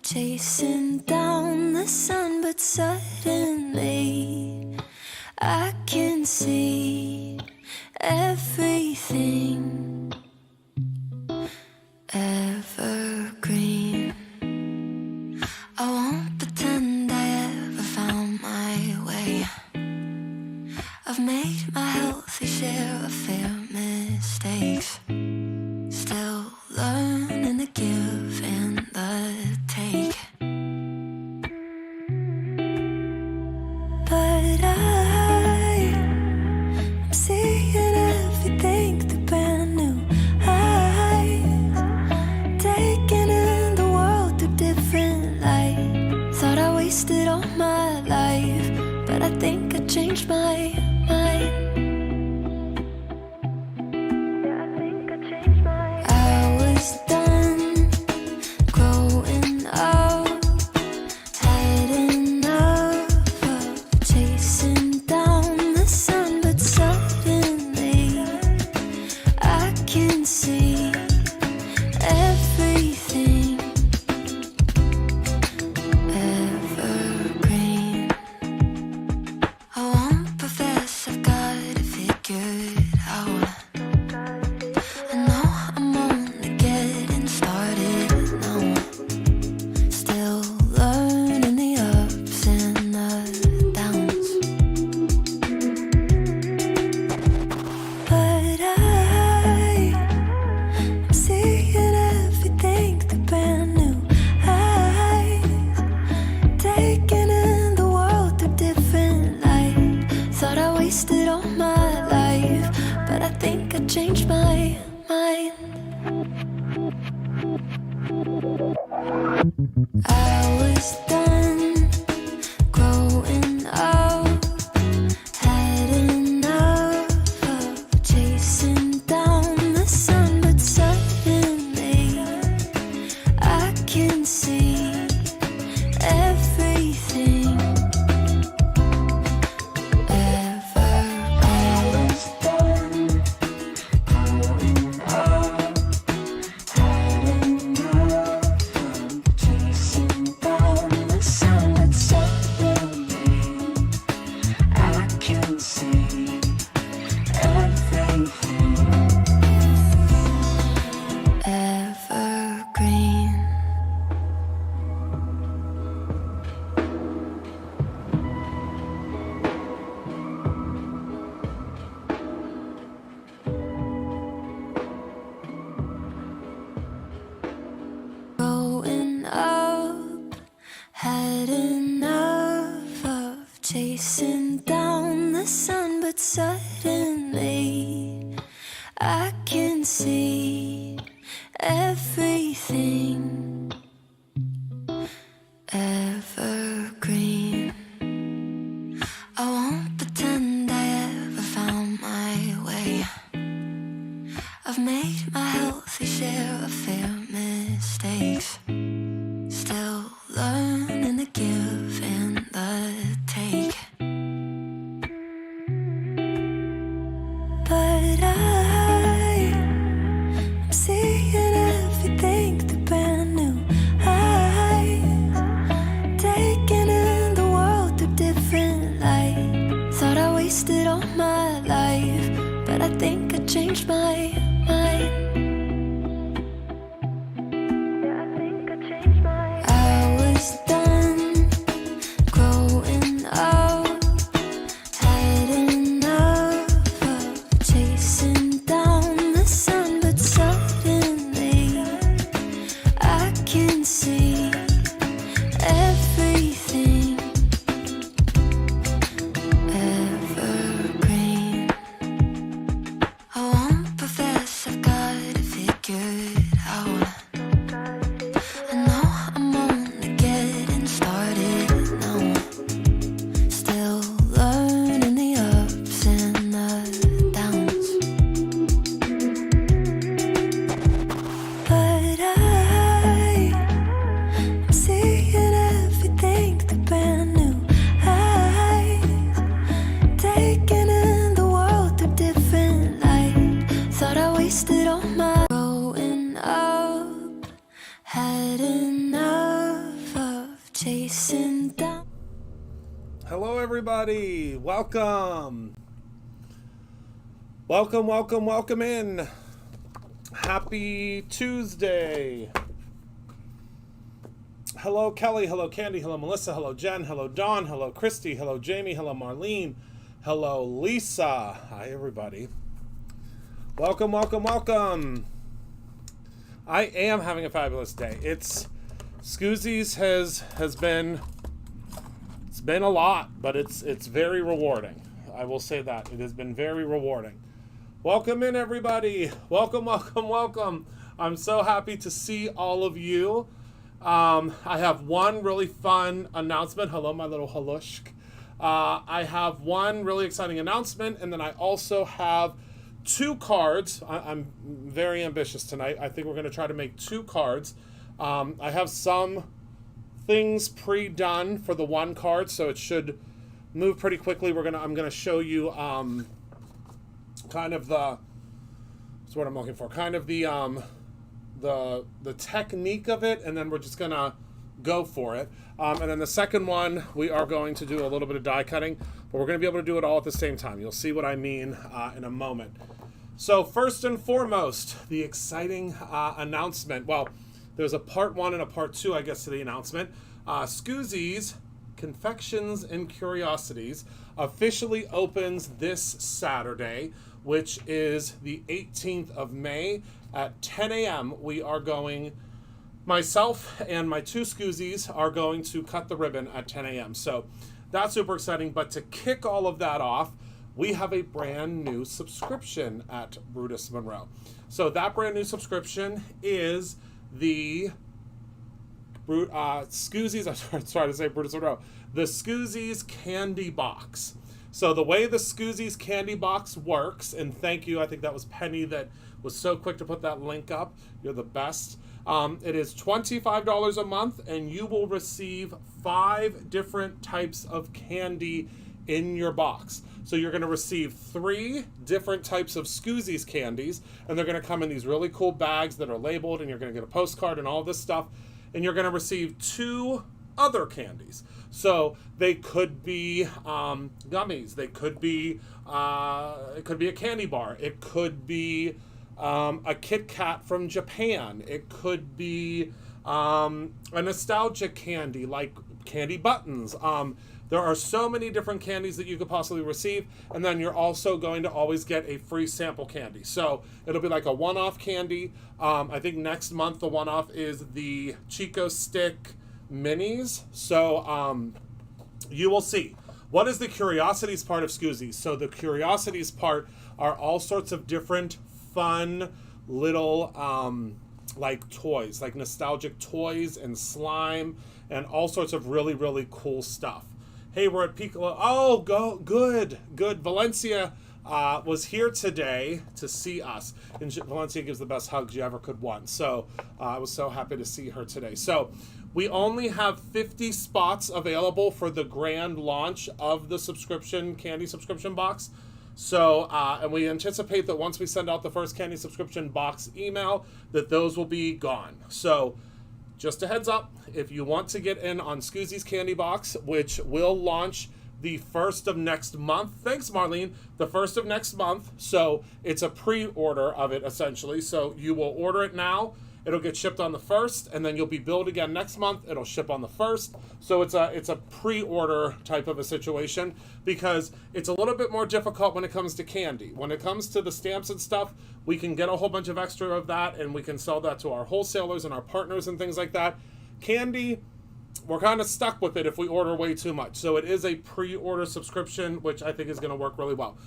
chasing down the sun, but suddenly I can see everything evergreen. I won't pretend I ever found my way. I've made my healthy share of fair mistakes, still learning to give and the take. But I'm seeing everything through brand new eyes, taking in the world through different light. Thought I wasted all my life, but I think I changed my mind. Yeah, I think I changed my mind. I was done growing up, had enough of chasing down the sun, but suddenly I can see everything evergreen. I won't profess I've got it figured out. I know I'm only getting started now, still learning the ups and the downs. But I'm seeing everything through brand new eyes, taking in the world through different light. Thought I wasted all my life, but I think I changed my mind. I was done growing up, had enough of chasing down the sun, but suddenly I can see everything evergreen. Chasing down the sun, but suddenly I can see everything evergreen. Growing up, had enough of chasing down the sun, but suddenly I can see everything evergreen. I won't pretend I ever found my way. I've made my healthy share of fair mistakes, still learning to give and the take. But I'm seeing everything through brand new eyes, taking in the world through different light. Thought I wasted all my life, but I think I changed my mind. Yeah, I think I changed my mind. I was done growing up, had enough of chasing down the sun, but suddenly I can see everything evergreen. I won't profess I've got it figured out. I know I'm only getting started now, still learning the ups and the downs. But I'm seeing everything through brand new eyes, taking in the world through different light. Thought I wasted all my growing up, had enough chasing down. Hello everybody, welcome. Welcome in. Happy Tuesday. Hello Kelly, hello Candy, hello Melissa, hello Jen, hello Dawn, hello Christy, hello Jamie, hello Marlene, hello Lisa. Hi everybody. Welcome. I am having a fabulous day. Scoozies has been a lot, but it's very rewarding. I will say that. It has been very rewarding. Welcome in everybody. Welcome. I'm so happy to see all of you. I have one really fun announcement. Hello, my little halushk. I have one really exciting announcement, and then I also have two cards. I'm very ambitious tonight. I think we're going to try to make two cards. I have some things pre-done for the one card, so it should move pretty quickly. I'm gonna show you kind of the that's what I'm looking for. Kind of the technique of it, and then we're just gonna go for it. And then the second one, we are going to do a little bit of die cutting, but we're gonna be able to do it all at the same time. You'll see what I mean in a moment. So first and foremost, the exciting announcement. Well, there's a part 1 and a part 2, I guess, to the announcement. Scoozies Confections and Curiosities officially opens this Saturday, which is the 18th of May at 10 a.m. We are going, myself and my two Scoozies are going to cut the ribbon at 10 a.m. So that's super exciting. But to kick all of that off, we have a brand new subscription at Brutus Monroe. So that brand new subscription is the Scoozies, I'm sorry to say Brutus Monroe, the Scoozies Candy Box. So the way the Scoozies Candy Box works, and thank you, I think that was Penny that was so quick to put that link up. You're the best. It is $25 a month, and you will receive 5 different types of candy in your box. So you're going to receive 3 different types of Scoozies candies, and they're going to come in these really cool bags that are labeled, and you're going to get a postcard and all this stuff, and you're going to receive 2 other candies. So they could be gummies. They could be it could be a candy bar. It could be a Kit Kat from Japan. It could be a nostalgia candy like candy buttons. There are so many different candies that you could possibly receive, and then you're also going to always get a free sample candy. So it'll be like a one-off candy. I think next month the one-off is the Chico Stick Minis. So you will see. What is the Curiosities part of Scoozies? So the Curiosities part are all sorts of different fun little like toys, like nostalgic toys and slime and all sorts of really, really cool stuff. Hey, we're at Piccolo. Oh, good. Valencia was here today to see us. And Valencia gives the best hugs you ever could want. So I was so happy to see her today. So we only have 50 spots available for the grand launch of the candy subscription box. So, and we anticipate that once we send out the first candy subscription box email, that those will be gone. So, just a heads up, if you want to get in on Scoozies Candy Box, which will launch the 1st of next month. Thanks, Marlene. The 1st of next month. So it's a pre-order of it, essentially. So you will order it now. It'll get shipped on the 1st, and then you'll be billed again next month. It'll ship on the 1st. So it's a pre-order type of a situation because it's a little bit more difficult when it comes to candy. When it comes to the stamps and stuff, we can get a whole bunch of extra of that, and we can sell that to our wholesalers and our partners and things like that. Candy, we're kind of stuck with it if we order way too much. So it is a pre-order subscription, which I think is going to work really well.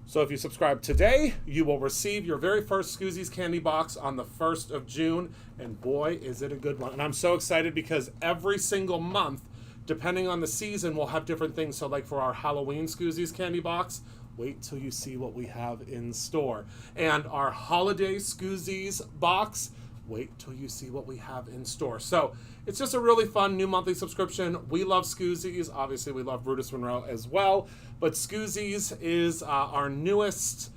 So if you subscribe today, you will receive your very first Scoozies Candy Box on the 1st of June. And boy, is it a good one. And I'm so excited because every single month, depending on the season, we'll have different things. So like for our Halloween Scoozies Candy Box, wait till you see what we have in store. And our Holiday Scoozies Box, wait till you see what we have in store. So it's just a really fun new monthly subscription. We love Scoozies. Obviously, we love Brutus Monroe as well. But Scoozies is our newest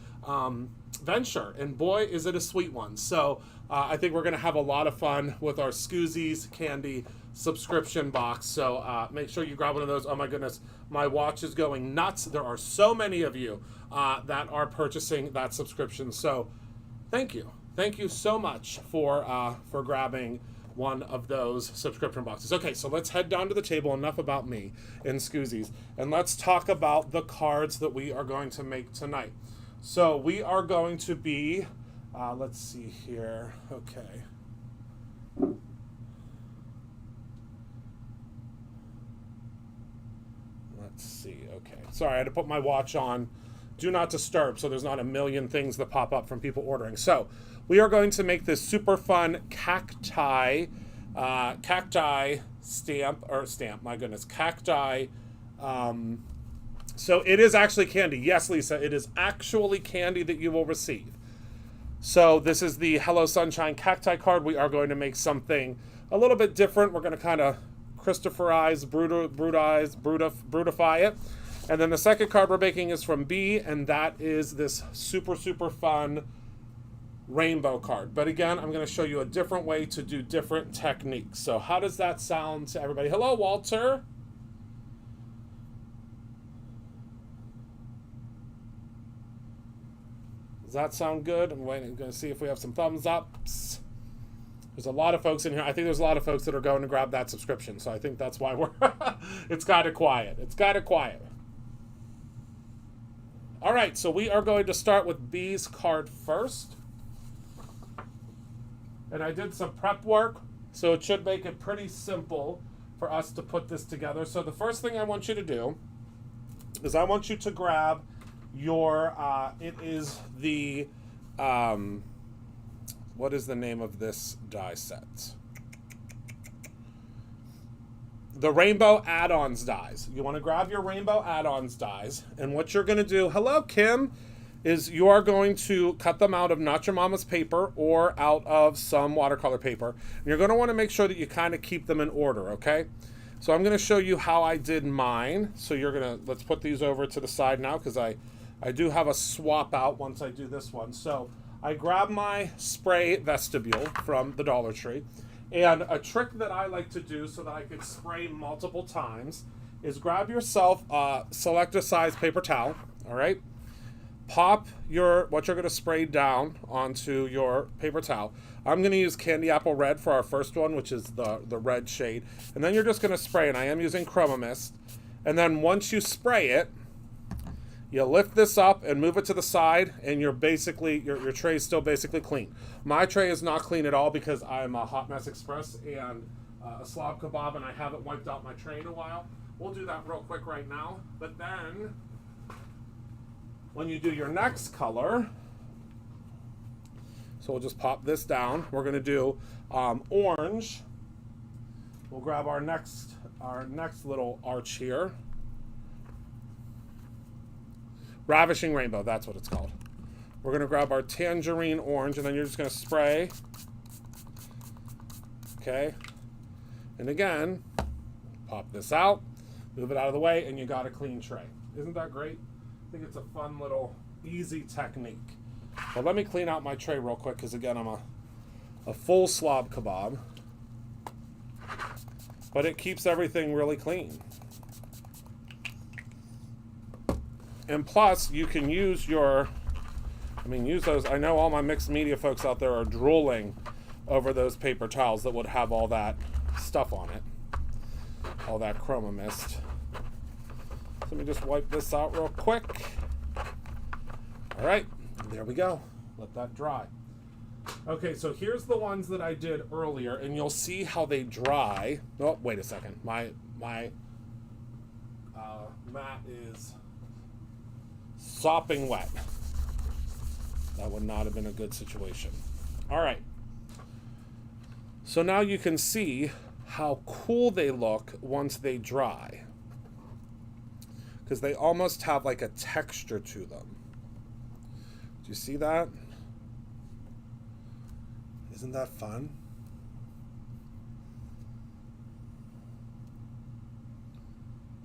venture. And boy, is it a sweet one. So I think we're going to have a lot of fun with our Scoozies Candy subscription box. So make sure you grab one of those. Oh my goodness, my watch is going nuts. There are so many of you that are purchasing that subscription. So thank you. Thank you so much for grabbing one of those subscription boxes. Okay, so let's head down to the table. Enough about me and Scoozies. And let's talk about the cards that we are going to make tonight. So we are going to be, let's see here. Okay. Let's see. Okay. Sorry, I had to put my watch on Do Not Disturb so there's not a million things that pop up from people ordering. So we are going to make this super fun cacti stamp, my goodness, cacti. So it is actually candy. Yes, Lisa, it is actually candy that you will receive. So this is the Hello Sunshine Cacti card. We are going to make something a little bit different. We're going to kind of Christopherize, brutify it. And then the second card we're making is from B, and that is this super, super fun rainbow card. But again, I'm going to show you a different way to do different techniques. So how does that sound to everybody? Hello, Walter. Does that sound good? I'm going to see if we have some thumbs ups. There's a lot of folks in here. I think there's a lot of folks that are going to grab that subscription. So I think that's why we're it's kind of quiet. It's kind of quiet. All right, so we are going to start with B's card first. And I did some prep work, so it should make it pretty simple for us to put this together. So the first thing I want you to do is I want you to grab your, it is the, what is the name of this die set? The Rainbow Add-ons dies. You want to grab your Rainbow Add-ons dies, and what you're going to do, hello, Kim, is you are going to cut them out of Not Your Mama's paper or out of some watercolor paper. And you're going to want to make sure that you kind of keep them in order, okay? So I'm going to show you how I did mine. So you're going to, let's put these over to the side now because I do have a swap out once I do this one. So I grab my spray vestibule from the Dollar Tree. And a trick that I like to do so that I can spray multiple times is grab yourself, select a size paper towel, all right? Pop what you're going to spray down onto your paper towel. I'm going to use Candy Apple Red for our first one, which is the red shade. And then you're just going to spray, and I am using Chroma Mist. And then once you spray it, you lift this up and move it to the side, and you're basically, your tray is still basically clean. My tray is not clean at all because I'm a Hot Mess Express and a slob kebab, and I haven't wiped out my tray in a while. We'll do that real quick right now. But then, when you do your next color, so we'll just pop this down. We're going to do orange. We'll grab our next little arch here. Ravishing Rainbow, that's what it's called. We're going to grab our tangerine orange, and then you're just going to spray. Okay. And again, pop this out, move it out of the way, and you got a clean tray. Isn't that great? I think it's a fun little easy technique. But let me clean out my tray real quick because, again, I'm a full slob kebab. But it keeps everything really clean. And plus, you can use use those. I know all my mixed media folks out there are drooling over those paper towels that would have all that stuff on it. All that Chroma Mist. So let me just wipe this out real quick. All right, there we go. Let that dry. Okay, so here's the ones that I did earlier, and you'll see how they dry. Oh, wait a second. My mat is sopping wet. That would not have been a good situation. All right. So now you can see how cool they look once they dry, because they almost have like a texture to them. Do you see that? Isn't that fun?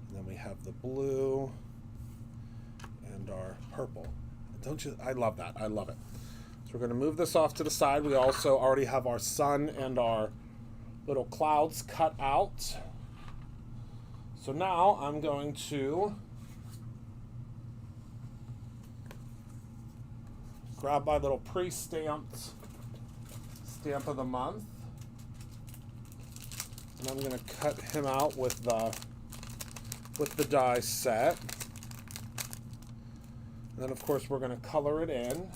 And then we have the blue and our purple. Don't you? I love that. I love it. So we're going to move this off to the side. We also already have our sun and our little clouds cut out. So now I'm going to grab my little pre-stamped stamp of the month. And I'm going to cut him out with the die set. And then of course we're going to color it in.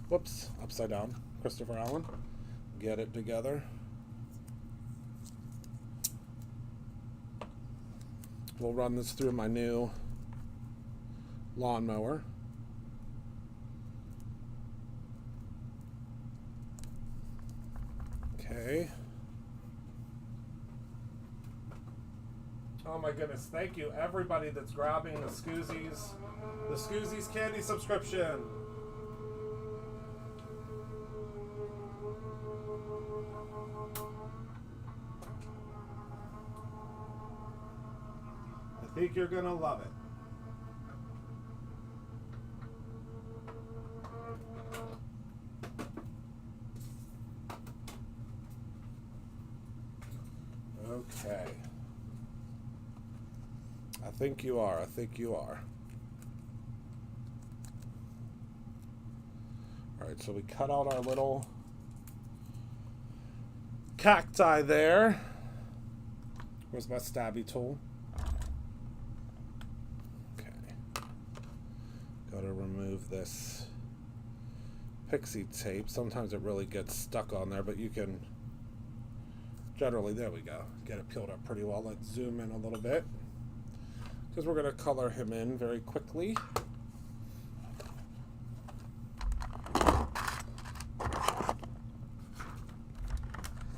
Whoops, upside down. Christopher Allen. Get it together. We'll run this through my new lawnmower. Okay. Oh my goodness, thank you everybody that's grabbing the Scoozies candy subscription. I think you're gonna love it. Okay. I think you are. I think you are. All right, so we cut out our little cacti there. Where's my stabby tool? Okay. Got to remove this pixie tape. Sometimes it really gets stuck on there, but you can generally, there we go, get it peeled up pretty well. Let's zoom in a little bit because we're going to color him in very quickly.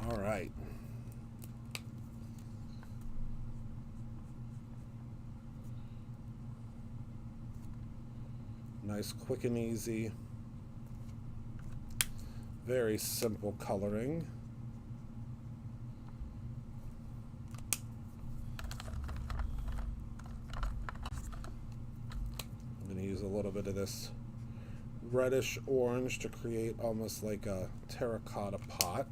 All right. Nice, quick and easy. Very simple coloring. I'm going to use a little bit of this reddish orange to create almost like a terracotta pot.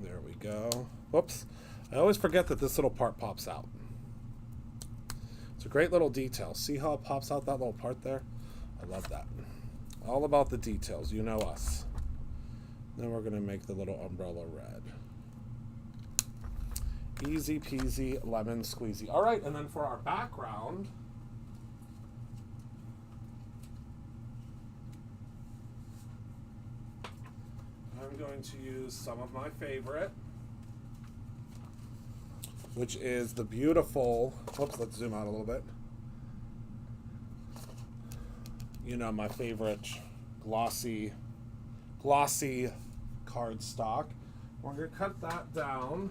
There we go. Whoops. I always forget that this little part pops out. It's a great little detail. See how it pops out, that little part there? I love that. All about the details. You know us. Then we're going to make the little umbrella red. Easy peasy lemon squeezy. All right, and then for our background, I'm going to use some of my favorite, which is the beautiful, whoops, let's zoom out a little bit. You know, my favorite glossy cardstock. We're going to cut that down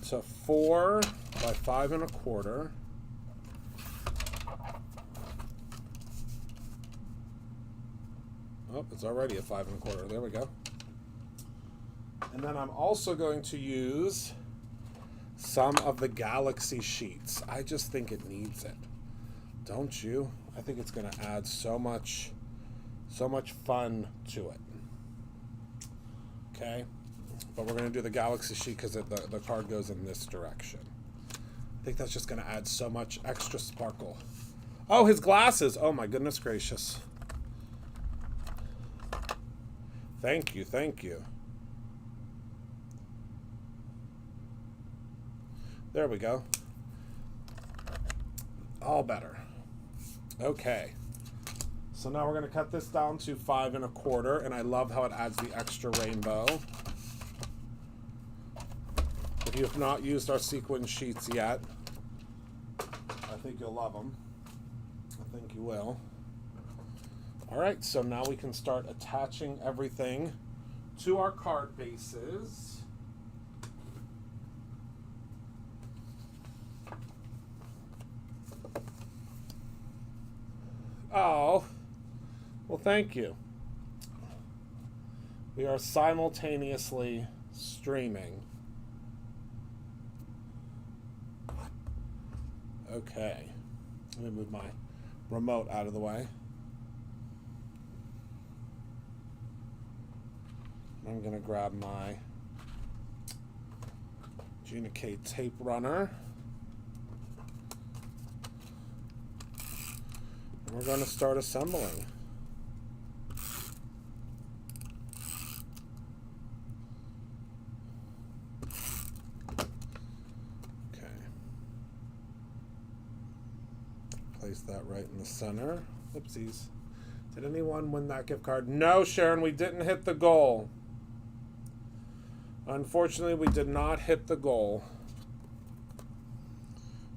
to 4 by 5 1/4. Oh, it's already a 5 1/4. There we go. And then I'm also going to use some of the Galaxy sheets. I just think it needs it. Don't you? I think it's going to add so much fun to it. Okay? But we're going to do the Galaxy sheet because the card goes in this direction. I think that's just going to add so much extra sparkle. Oh, his glasses. Oh, my goodness gracious. Thank you, thank you. There we go. All better. Okay. So now we're going to cut this down to 5 1/4, and I love how it adds the extra rainbow. If you have not used our sequin sheets yet, I think you'll love them. I think you will. All right, so now we can start attaching everything to our card bases. Oh, well, thank you. We are simultaneously streaming. Okay. Let me move my remote out of the way. I'm going to grab my Gina K tape runner. And we're going to start assembling. Okay. Place that right in the center. Oopsies. Did anyone win that gift card? No, Sharon, we didn't hit the goal. Unfortunately, we did not hit the goal.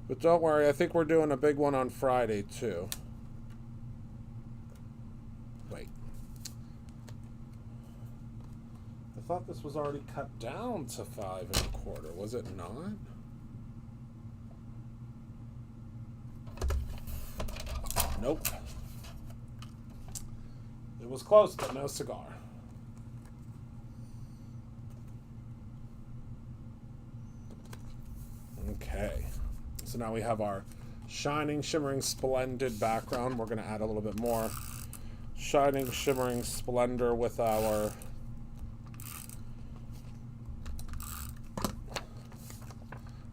But don't worry, I think we're doing a big one on Friday, too. Wait. I thought this was already cut down to 5 1/4. Was it not? Nope. It was close, but no cigar. Okay, so now we have our shining, shimmering, splendid background. We're going to add a little bit more shining, shimmering splendor with our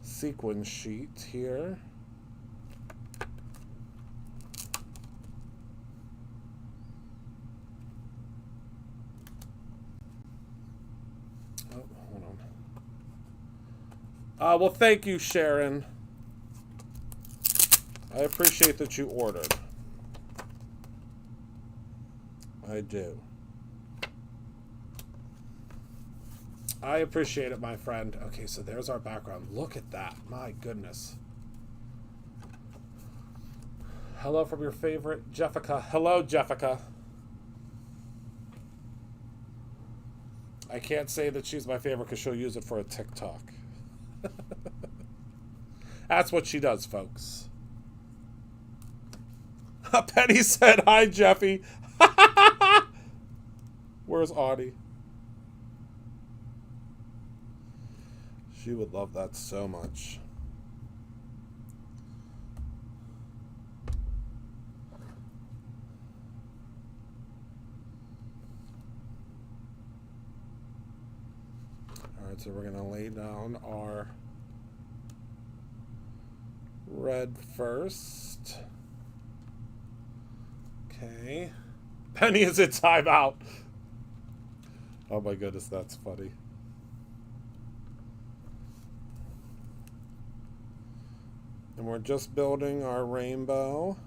sequin sheet here. Well, thank you, Sharon. I appreciate that you ordered. I do. I appreciate it, my friend. Okay, so there's our background. Look at that. My goodness. Hello from your favorite, Jeffica. Hello, Jeffica. I can't say that she's my favorite because she'll use it for a TikTok. That's what she does, folks. Penny said, hi, Jeffy. Where's Audie? She would love that so much. All right, so we're going to lay down our red first. Okay. Penny is in timeout. Oh my goodness, that's funny. And we're just building our rainbow.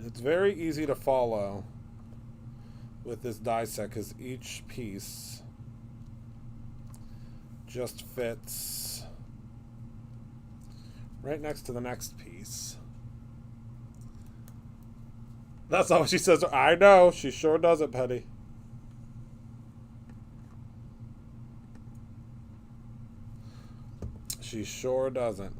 It's very easy to follow with this die set because each piece just fits right next to the next piece. That's not what she says. I know, she sure doesn't, Penny. She sure doesn't.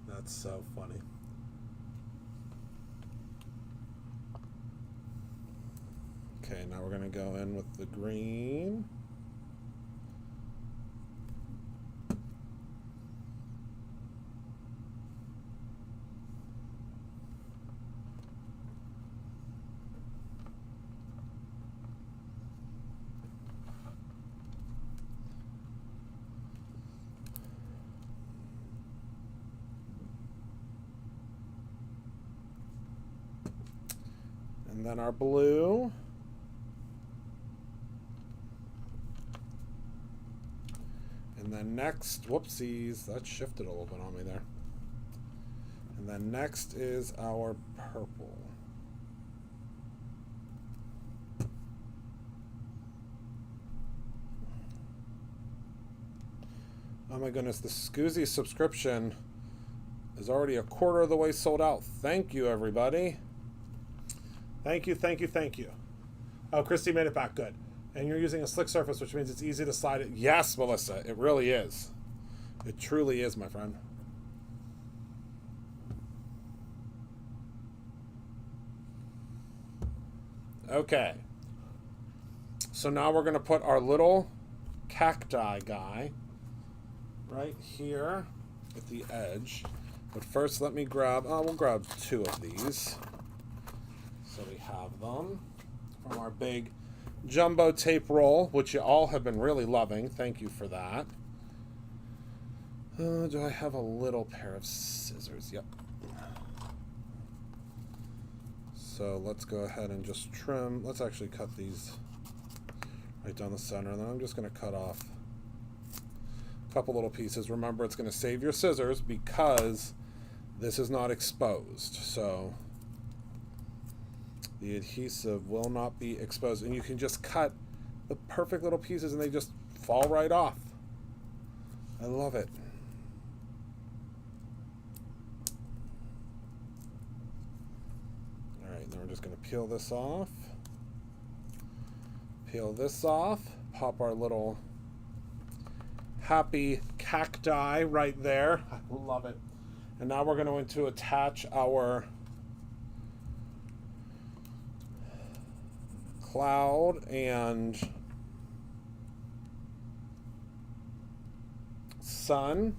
That's so funny. Okay, now we're going to go in with the green. And then our blue. And then next, whoopsies, that shifted a little bit on me there. And then next is our purple. Oh my goodness, the Scoozy subscription is already a quarter of the way sold out. Thank you, everybody. Thank you, thank you, thank you. Oh, Christy made it back. Good. And you're using a slick surface, which means it's easy to slide it. Yes, Melissa, it really is. It truly is, my friend. Okay. So now we're going to put our little cacti guy right here at the edge. But first, let me grab, we'll grab 2 of these. So we have them from our big jumbo tape roll, which you all have been really loving. Thank you for that. Do I have a little pair of scissors? Yep. So let's go ahead and just trim. Let's actually cut these right down the center. And then I'm just going to cut off a couple little pieces. Remember, it's going to save your scissors because this is not exposed. So the adhesive will not be exposed. And you can just cut the perfect little pieces and they just fall right off. I love it. Then we're just going to peel this off. Peel this off. Pop our little happy cacti right there. I love it. And now we're going to attach our cloud and sun.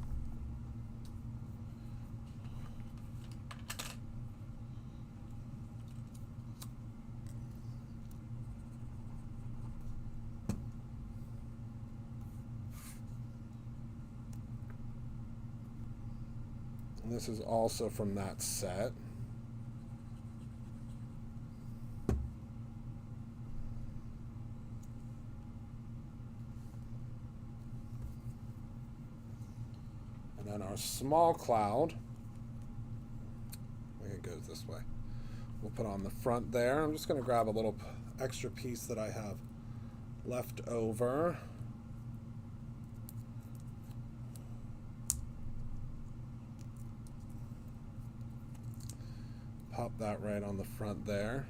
This is also from that set. And then our small cloud, I think it goes this way. We'll put on the front there. I'm just going to grab a little extra piece that I have left over. Pop that right on the front there.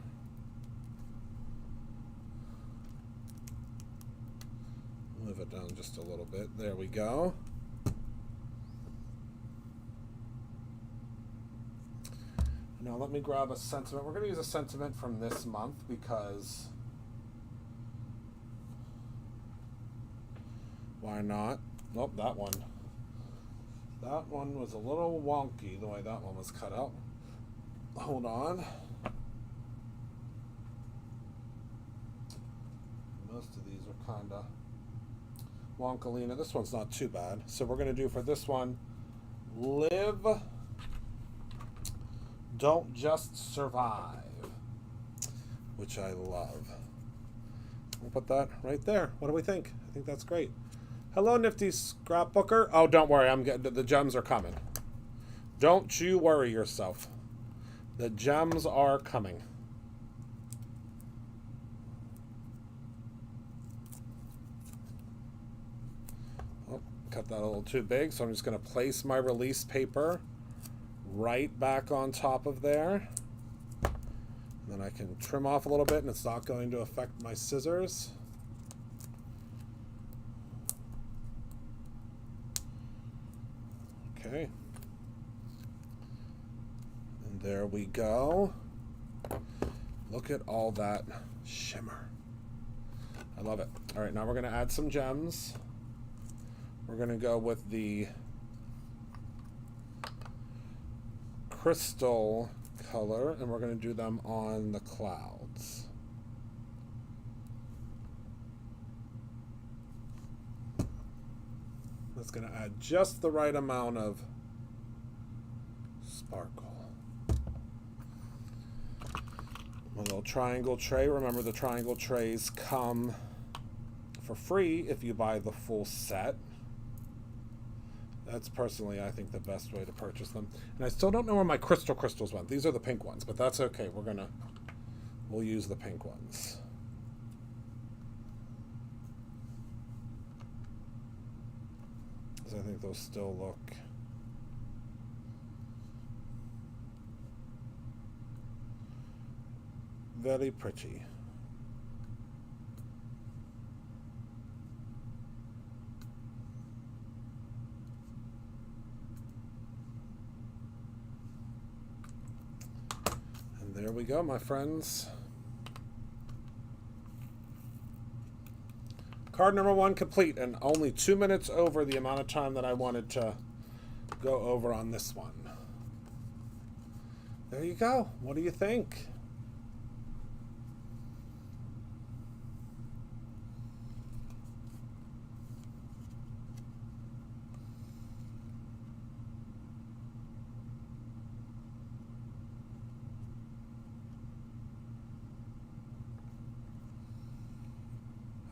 Move it down just a little bit. There we go. Now let me grab a sentiment. We're going to use a sentiment from this month because why not? Nope, that one. That one was a little wonky the way that one was cut out. Hold on. Most of these are kind of wonkalina. This one's not too bad. So we're going to do for this one, live, don't just survive, which I love. We'll put that right there. What do we think? I think that's great. Hello, Nifty Scrapbooker. Oh, don't worry. I'm getting the gems are coming. Don't you worry yourself. The gems are coming. Oh, cut that a little too big, so I'm just going to place my release paper right back on top of there. And then I can trim off a little bit, and it's not going to affect my scissors. Okay. There we go. Look at all that shimmer. I love it. All right, now we're going to add some gems. We're going to go with the crystal color, and we're going to do them on the clouds. That's going to add just the right amount of sparkle. A little triangle tray. Remember, the triangle trays come for free if you buy the full set. That's personally, I think, the best way to purchase them. And I still don't know where my crystals went. These are the pink ones, but that's okay. We'll use the pink ones. Because I think those still look very pretty. And there we go, my friends. Card number 1 complete, and only 2 minutes over the amount of time that I wanted to go over on this one. There you go. What do you think?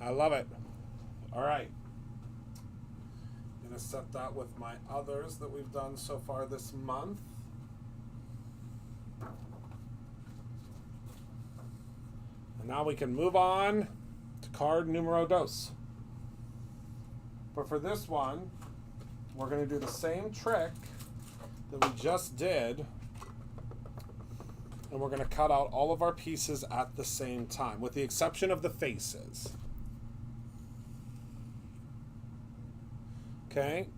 I love it. All right. I'm going to set that with my others that we've done so far this month. And now we can move on to card numero dos. But for this one, we're going to do the same trick that we just did. And we're going to cut out all of our pieces at the same time, with the exception of the faces. Okay,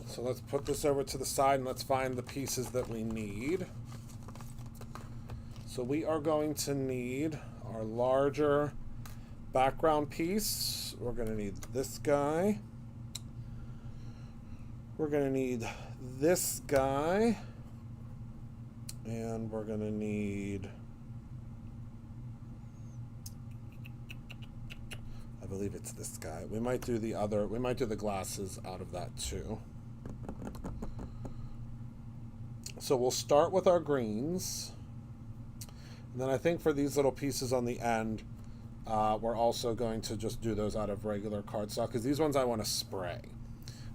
so let's put this over to the side and let's find the pieces that we need. So we are going to need our larger background piece. We're going to need this guy. We're going to need this guy. And we're going to need, I believe it's this guy. We might do the glasses out of that too. So we'll start with our greens. And then I think for these little pieces on the end, we're also going to just do those out of regular cardstock, because these ones I want to spray.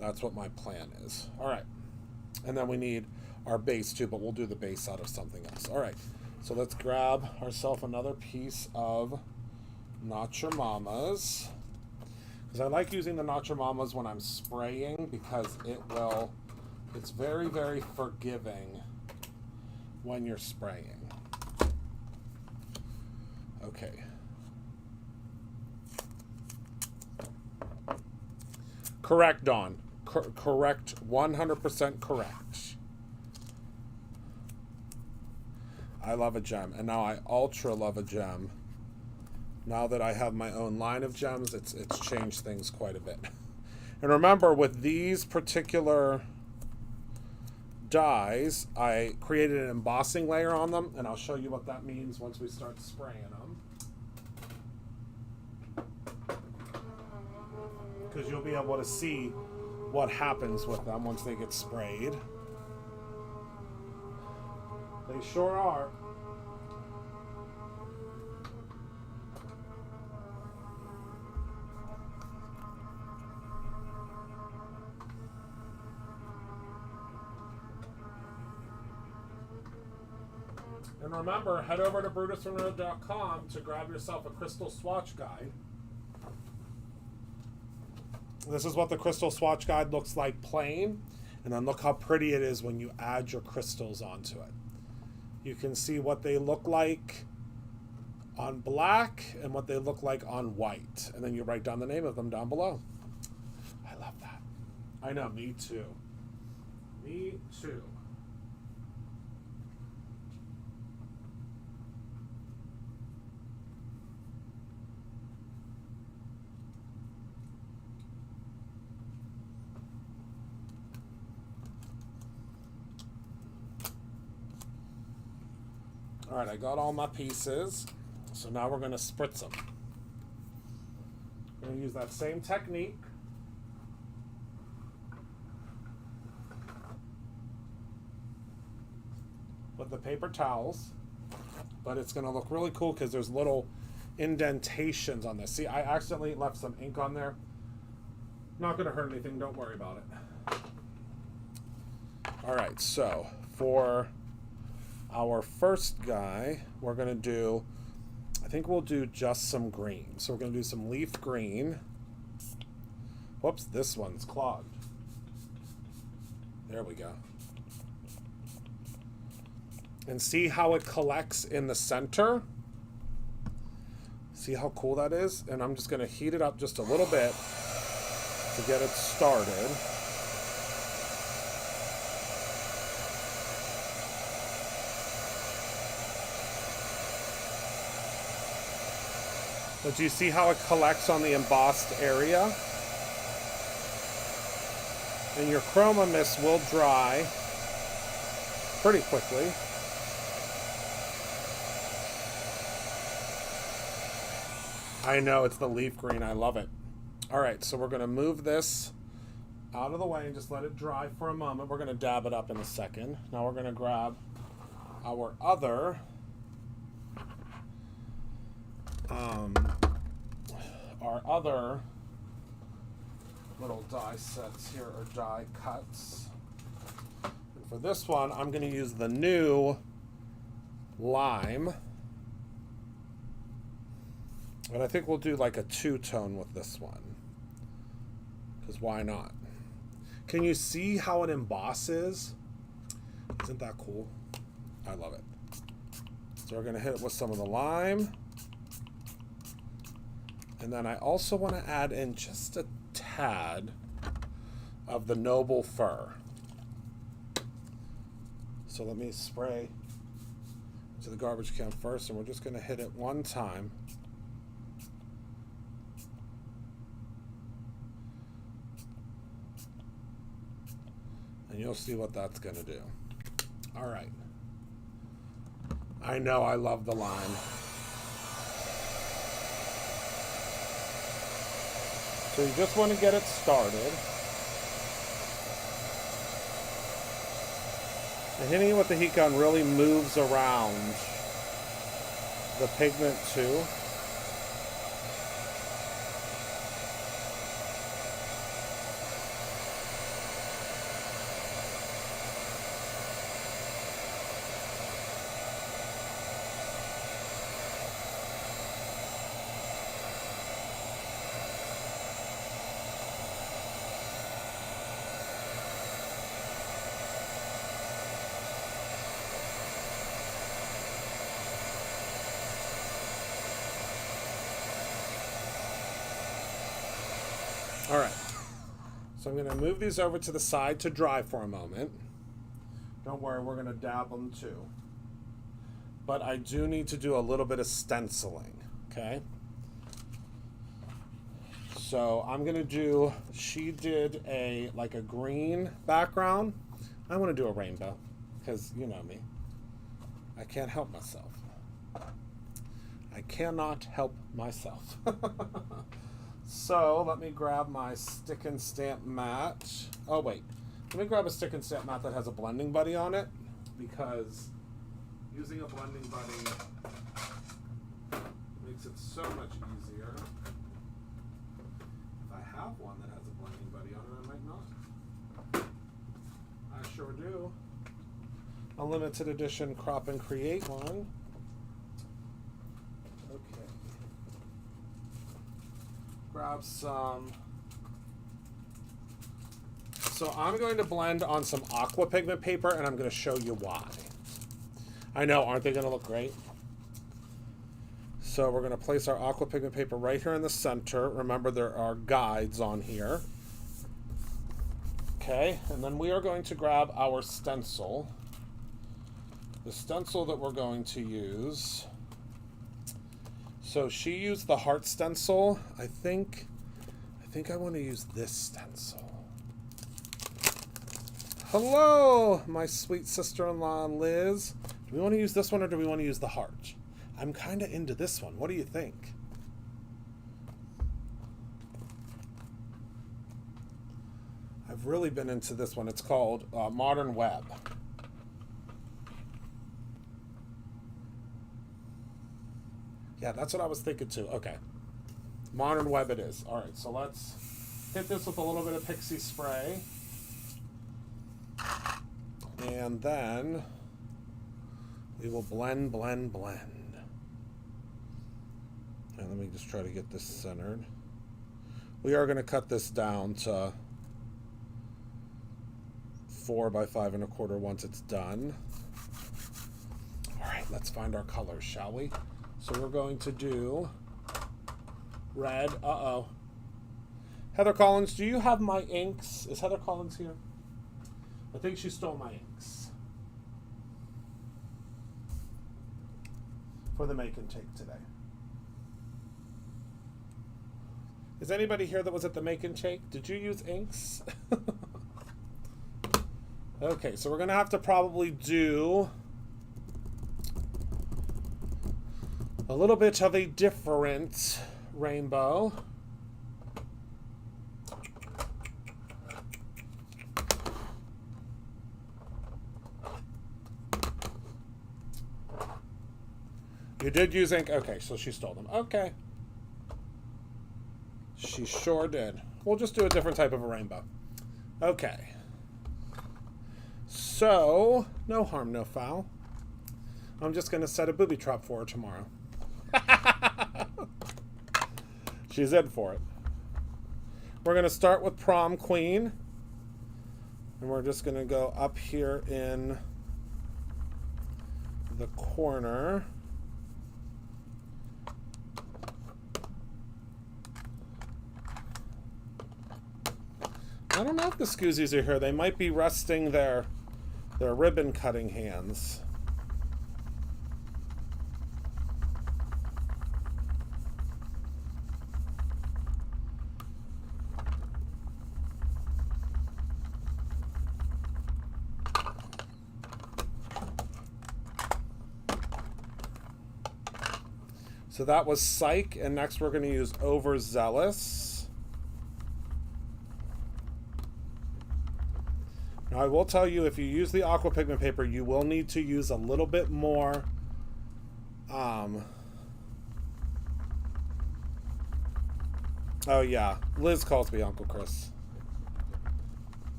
That's what my plan is. All right. And then we need our base too, but we'll do the base out of something else. All right. So let's grab ourselves another piece of Not Your Mamas, because I like using the Not Your Mamas when I'm spraying, because it's very, very forgiving when you're spraying. Okay. Correct, Dawn. Correct, 100% correct. I love a gem, and now I ultra love a gem. Now that I have my own line of gems, it's changed things quite a bit. And remember, with these particular dies, I created an embossing layer on them, and I'll show you what that means once we start spraying them. Because you'll be able to see what happens with them once they get sprayed. They sure are. And remember, head over to brutusmonroe.com to grab yourself a crystal swatch guide. This is what the crystal swatch guide looks like plain, and then look how pretty it is when you add your crystals onto it. You can see what they look like on black and what they look like on white, and then you write down the name of them down below. I love that. I know, me too. Me too. All right, I got all my pieces, so now we're going to spritz them. We're going to use that same technique. With the paper towels, but it's going to look really cool because there's little indentations on this. See, I accidentally left some ink on there. Not going to hurt anything, don't worry about it. All right, so for our first guy, we're going to do, I think we'll do just some green. So we're going to do some leaf green. Whoops, this one's clogged. There we go. And see how it collects in the center? See how cool that is? And I'm just going to heat it up just a little bit to get it started. But do you see how it collects on the embossed area? And your chroma mist will dry pretty quickly. I know, it's the leaf green. I love it. All right, so we're going to move this out of the way and just let it dry for a moment. We're going to dab it up in a second. Now we're going to grab our other little die sets here, or die cuts. And for this one, I'm going to use the new lime. And I think we'll do like a two-tone with this one. Because why not? Can you see how it embosses? Isn't that cool? I love it. So we're going to hit it with some of the lime. And then I also want to add in just a tad of the noble fir. So let me spray to the garbage can first, and we're just going to hit it one time. And you'll see what that's going to do. All right. I know, I love the lime. So you just want to get it started. And hitting it with the heat gun really moves around the pigment too. All right, so I'm going to move these over to the side to dry for a moment. Don't worry, we're going to dab them too. But I do need to do a little bit of stenciling, okay? So I'm going to do, she did a green background. I want to do a rainbow because you know me. I can't help myself. I cannot help myself. So let me grab my stick and stamp mat. Oh wait, let me grab a stick and stamp mat that has a blending buddy on it, because using a blending buddy makes it so much easier. If I have one that has a blending buddy on it, I might not. I sure do. A limited edition Crop and Create one. Grab some. So I'm going to blend on some aqua pigment paper, and I'm going to show you why. I know, aren't they going to look great? So we're going to place our aqua pigment paper right here in the center. Remember, there are guides on here. Okay, and then we are going to grab our stencil. The stencil that we're going to use. So she used the heart stencil. I think I want to use this stencil. Hello, my sweet sister-in-law, Liz. Do we want to use this one or do we want to use the heart? I'm kind of into this one. What do you think? I've really been into this one. It's called Modern Web. Yeah, that's what I was thinking too. Okay. Modern Web it is. All right, so let's hit this with a little bit of pixie spray. And then we will blend, blend, blend. And let me just try to get this centered. We are going to cut this down to 4 by 5 1/4 once it's done. All right, let's find our colors, shall we? So we're going to do red. Uh-oh. Heather Collins, do you have my inks? Is Heather Collins here? I think she stole my inks for the make and take today. Is anybody here that was at the make and take? Did you use inks? Okay, so we're going to have to probably do a little bit of a different rainbow. You did use ink? Okay, so she stole them. Okay. She sure did. We'll just do a different type of a rainbow. Okay. So, no harm, no foul. I'm just going to set a booby trap for her tomorrow. She's in for it. We're going to start with Prom Queen. And we're just going to go up here in the corner. I don't know if the Scoozies are here. They might be resting their ribbon cutting hands. So that was Psych, and next we're going to use Overzealous. Now, I will tell you, if you use the aqua pigment paper, you will need to use a little bit more oh yeah, Liz calls me Uncle Chris.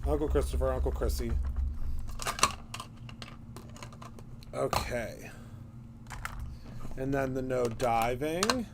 Uncle Christopher, Uncle Chrissy. Okay. And then the no diving.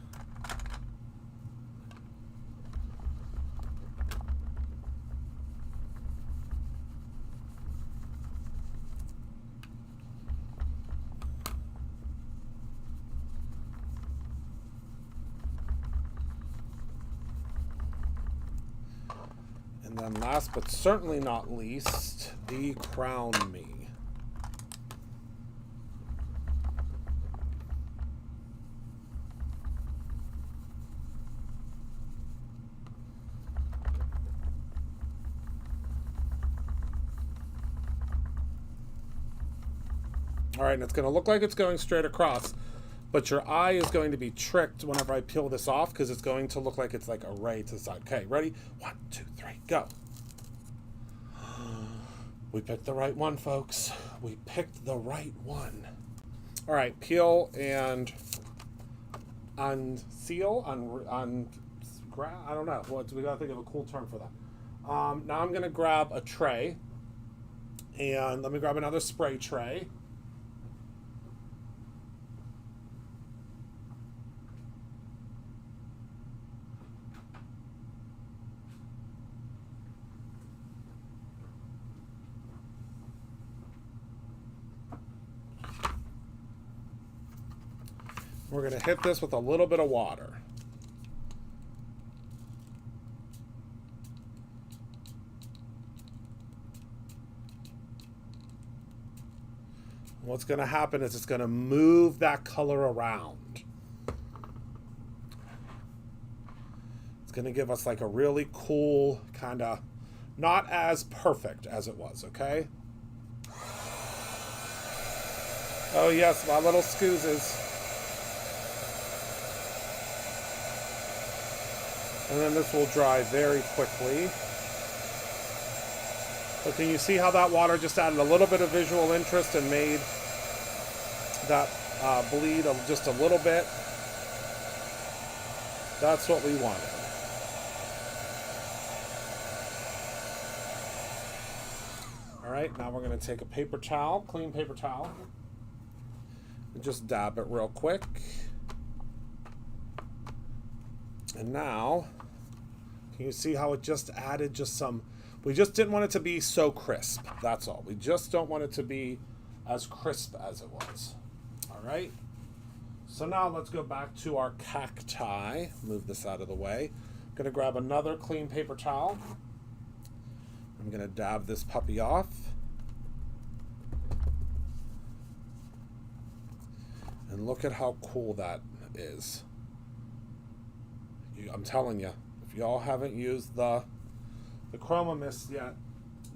And then last but certainly not least, the Crown Me. All right, and it's going to look like it's going straight across, but your eye is going to be tricked whenever I peel this off because it's going to look like it's like a ray to the side. Okay, ready? 1, 2, 3, go. We picked the right one, folks. We picked the right one. All right, peel and unseal, I don't know. We got to think of a cool term for that. Now I'm going to grab a tray, and let me grab another spray tray. We're going to hit this with a little bit of water. What's going to happen is it's going to move that color around. It's going to give us like a really cool kind of, not as perfect as it was, okay? Oh yes, my little scoozes. And then this will dry very quickly. But can you see how that water just added a little bit of visual interest and made that bleed just a little bit? That's what we wanted. All right, now we're going to take a paper towel, clean paper towel, and just dab it real quick. And now, can you see how it just added just some, we just didn't want it to be so crisp, that's all. We just don't want it to be as crisp as it was. All right. So now let's go back to our cacti. Move this out of the way. I'm going to grab another clean paper towel. I'm going to dab this puppy off. And look at how cool that is. I'm telling you, if y'all haven't used the Chroma Mist yet,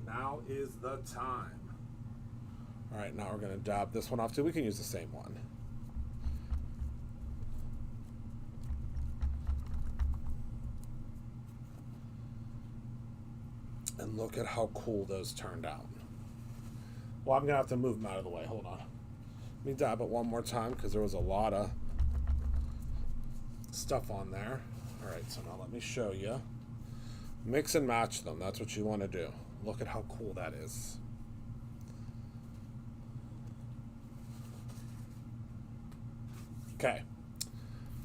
now is the time. All right, now we're going to dab this one off too. We can use the same one. And look at how cool those turned out. Well, I'm going to have to move them out of the way. Hold on. Let me dab it one more time because there was a lot of stuff on there. All right, so now let me show you. Mix and match them. That's what you want to do. Look at how cool that is. Okay.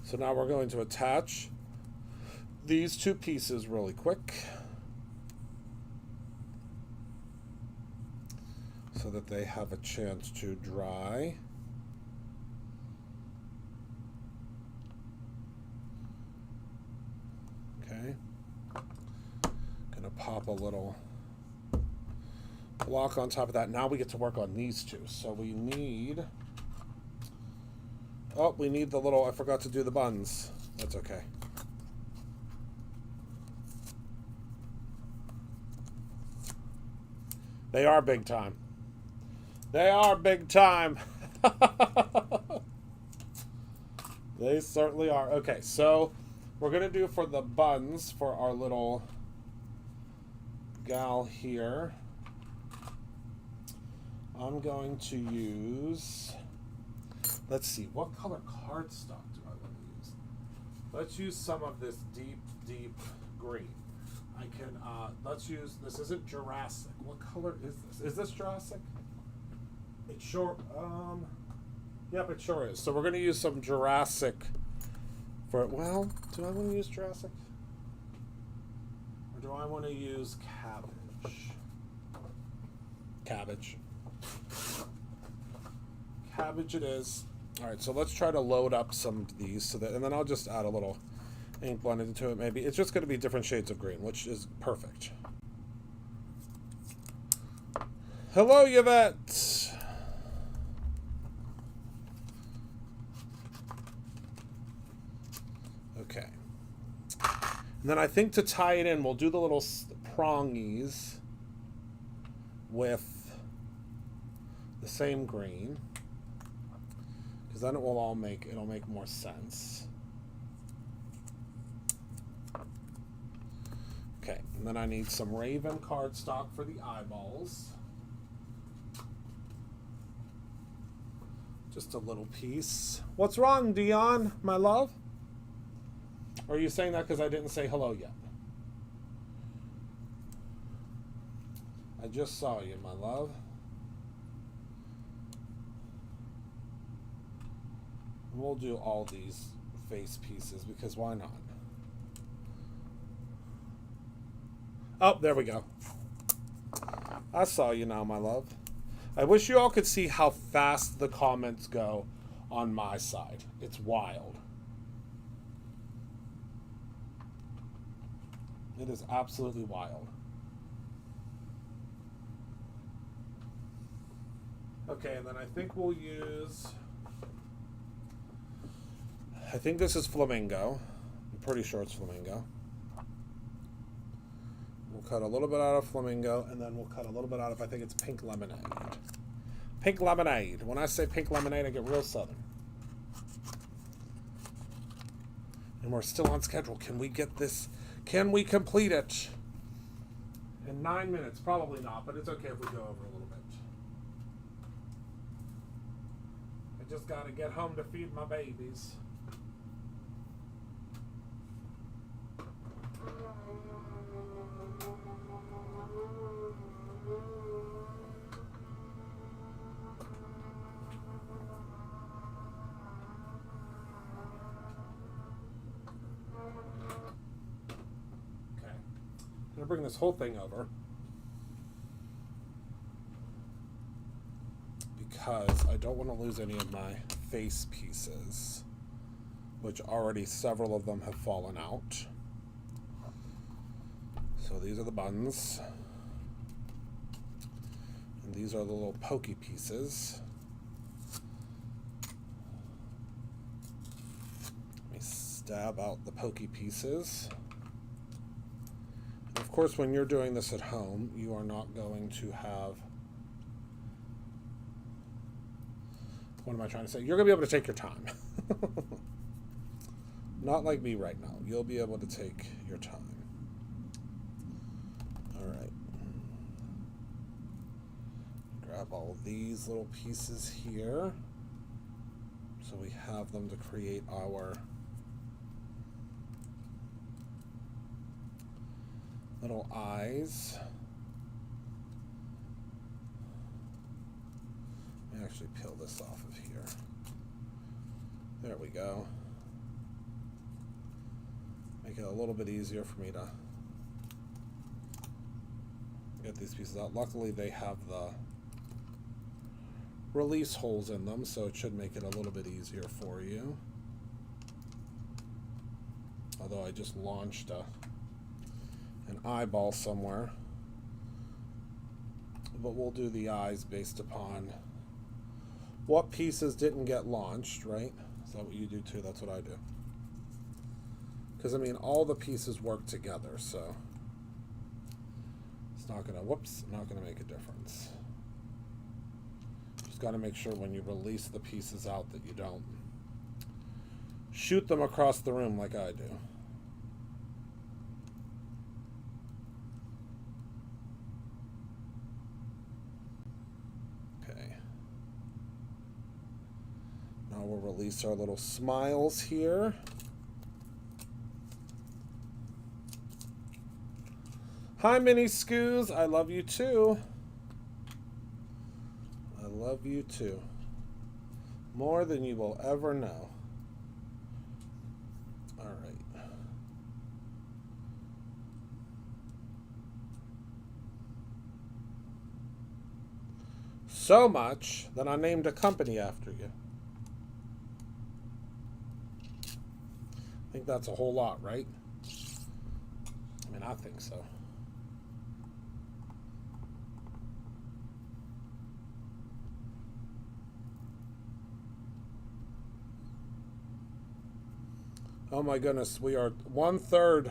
So now we're going to attach these two pieces really quick so that they have a chance to dry. Okay. Gonna pop a little block on top of that. Now we get to work on these two. So we need, oh, we need the little, I forgot to do the buns. That's okay. They are big time. They are big time. They certainly are. Okay, so we're going to do for the buns for our little gal here. I'm going to use, let's see, what color cardstock do I want to use? Let's use some of this deep, deep green. I can, let's use, this isn't Jurassic. What color is this? Is this Jurassic? It sure, yep, it sure is. So we're going to use some Jurassic for, well, do I want to use Jurassic? Or do I want to use cabbage? Cabbage. Cabbage it is. All right, so let's try to load up some of these so that, and then I'll just add a little ink blended into it maybe. It's just going to be different shades of green, which is perfect. Hello, Yvette. Okay. And then I think to tie it in, we'll do the little prongies with the same green, because then it will all make, it'll make more sense. Okay, and then I need some Raven cardstock for the eyeballs. Just a little piece. What's wrong, Dion, my love? Or are you saying that because I didn't say hello yet? I just saw you, my love. We'll do all these face pieces because why not? Oh, there we go. I saw you now, my love. I wish you all could see how fast the comments go on my side. It's wild. It is absolutely wild. Okay, and then I think we'll use, I think this is flamingo. I'm pretty sure it's flamingo. We'll cut a little bit out of flamingo, and then we'll cut a little bit out of, I think it's pink lemonade. Pink lemonade. When I say pink lemonade, I get real southern. And we're still on schedule. Can we get this? Can we complete it in 9 minutes? Probably not, but it's okay if we go over a little bit. I just got to get home to feed my babies. I'm going to bring this whole thing over because I don't want to lose any of my face pieces, which already several of them have fallen out. So these are the buns. And these are the little pokey pieces. Let me stab out the pokey pieces. And of course, when you're doing this at home, you are not going to have... What am I trying to say? You're going to be able to take your time. Not like me right now. You'll be able to take your time. All right. Grab all these little pieces here. So we have them to create our little eyes. Let me actually peel this off of here. There we go. Make it a little bit easier for me to get these pieces out. Luckily they have the release holes in them, so it should make it a little bit easier for you. Although I just launched an eyeball somewhere. But we'll do the eyes based upon what pieces didn't get launched, right? Is that what you do too? That's what I do. Because, I mean, all the pieces work together, so it's not going to, not going to make a difference. Just got to make sure when you release the pieces out that you don't shoot them across the room like I do. Okay. Now we'll release our little smiles here. Hi, Mini Scoos. I love you too. I love you too. More than you will ever know. All right. So much that I named a company after you. I think that's a whole lot, right? I mean, I think so. Oh my goodness, we are 1/3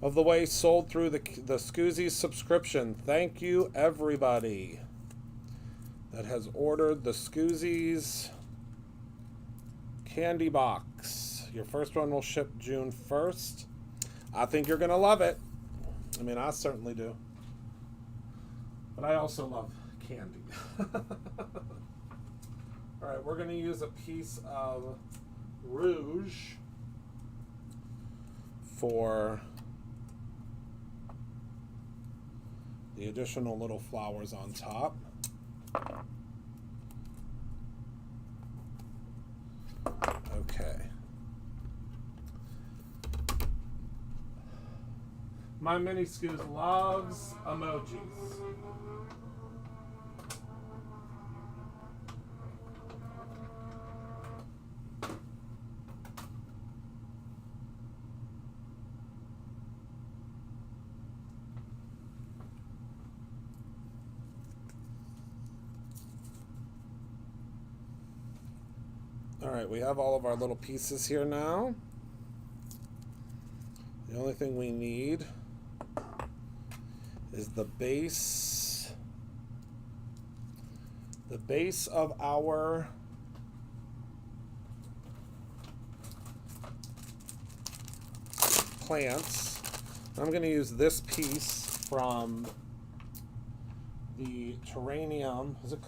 of the way sold through the Scoozies subscription. Thank you, everybody that has ordered the Scoozies candy box. Your first one will ship June 1st. I think you're going to love it. I mean, I certainly do. But I also love candy. All right, we're going to use a piece of rouge for the additional little flowers on top. Okay. My Mini Scoos loves emojis. All right, we have all of our little pieces here now. The only thing we need is the base of our plants. I'm going to use this piece from the Terranium. Is it?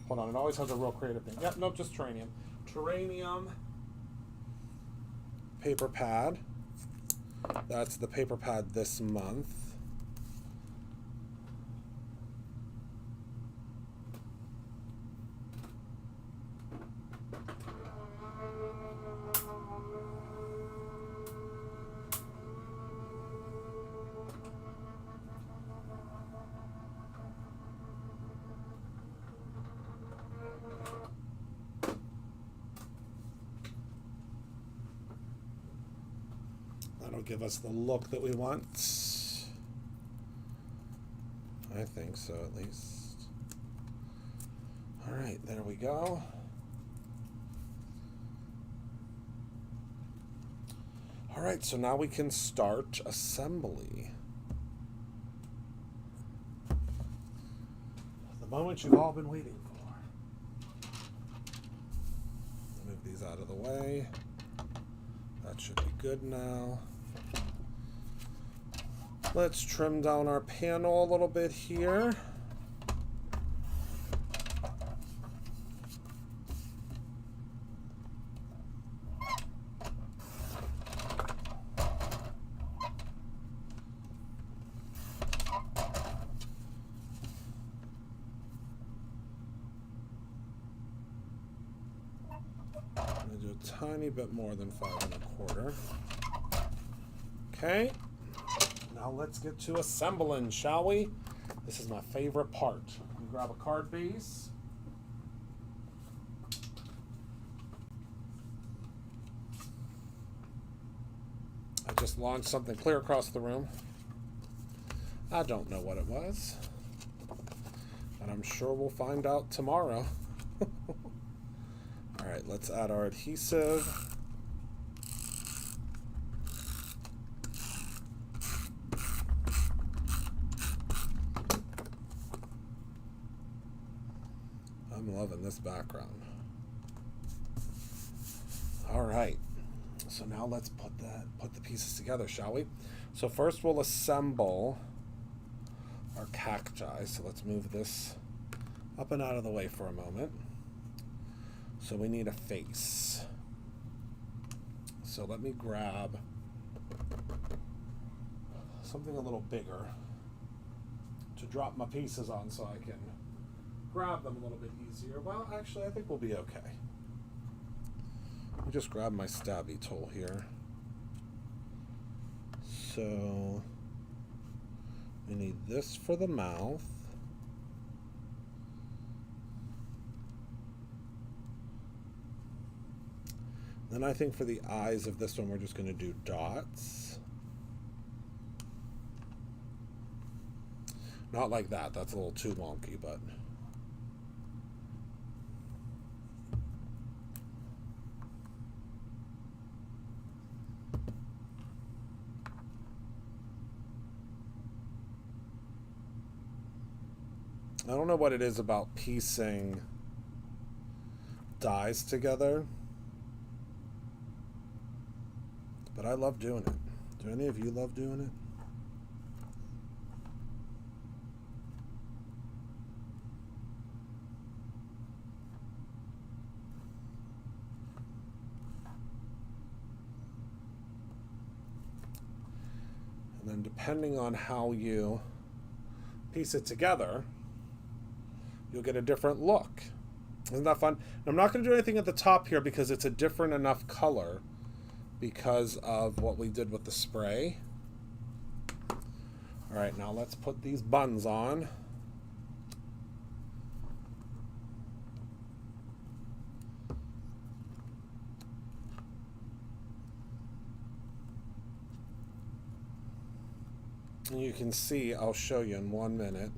Hold on, it always has a real creative thing. Yep, nope, just Terranium. Terranium paper pad. That's the paper pad this month. That'll give us the look that we want. I think so, at least. All right, there we go. All right, so now we can start assembly. The moment you've all been waiting for. Move these out of the way. That should be good now. Let's trim down our panel a little bit here. I'm going to do a tiny bit more than 5 1/4. Okay. Now let's get to assembling, shall we? This is my favorite part. We grab a card base. I just launched something clear across the room. I don't know what it was, but I'm sure we'll find out tomorrow. All right, let's add our adhesive. I'm loving this background. All right, so now let's put the pieces together, shall we? So first we'll assemble our cacti. So let's move this up and out of the way for a moment. So we need a face. So let me grab something a little bigger to drop my pieces on so I can grab them a little bit easier. Well, actually, I think we'll be okay. Let me just grab my stabby tool here. So we need this for the mouth. Then I think for the eyes of this one, we're just going to do dots. Not like that. That's a little too wonky, but... I don't know what it is about piecing dies together, but I love doing it. Do any of you love doing it? And then depending on how you piece it together, you'll get a different look. Isn't that fun? I'm not going to do anything at the top here because it's a different enough color because of what we did with the spray. All right, now let's put these buns on. And you can see, I'll show you in 1 minute.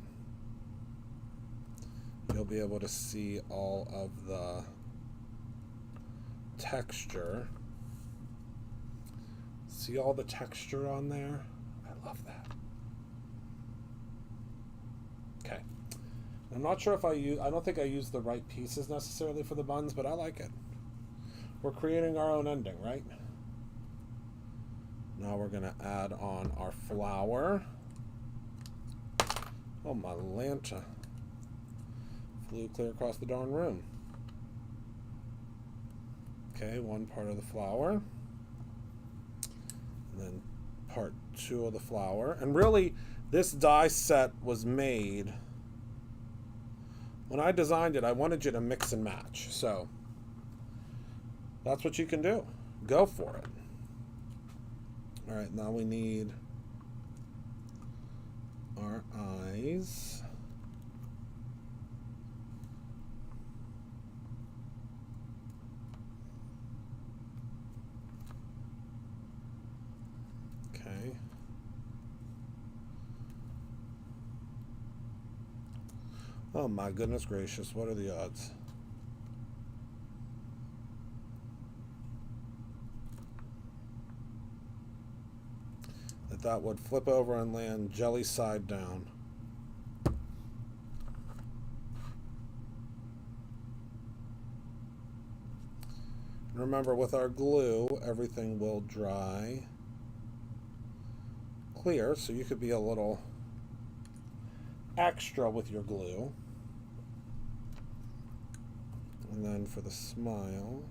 You'll be able to see all of the texture. See all the texture on there? I love that. Okay. I'm not sure if I don't think I used the right pieces necessarily for the buns, but I like it. We're creating our own ending, right? Now we're going to add on our flour. Oh, my Lanta. Flew clear across the darn room. Okay, one part of the flour. And then part 2 of the flour. And really, this die set was made... When I designed it, I wanted you to mix and match. So, that's what you can do. Go for it. All right, now we need our eyes. Oh my goodness gracious, what are the odds? That would flip over and land jelly side down. Remember, with our glue, everything will dry clear, so you could be a little extra with your glue. And then for the smile,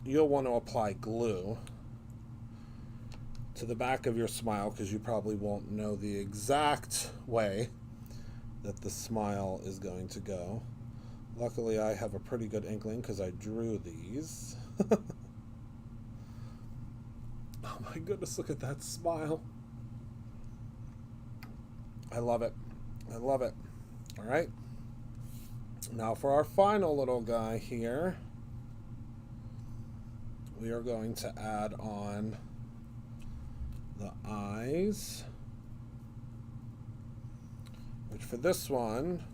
you'll want to apply glue to the back of your smile because you probably won't know the exact way that the smile is going to go. Luckily, I have a pretty good inkling because I drew these. Oh my goodness, look at that smile. I love it. I love it. All right. Now for our final little guy here, we are going to add on the eyes, which for this one,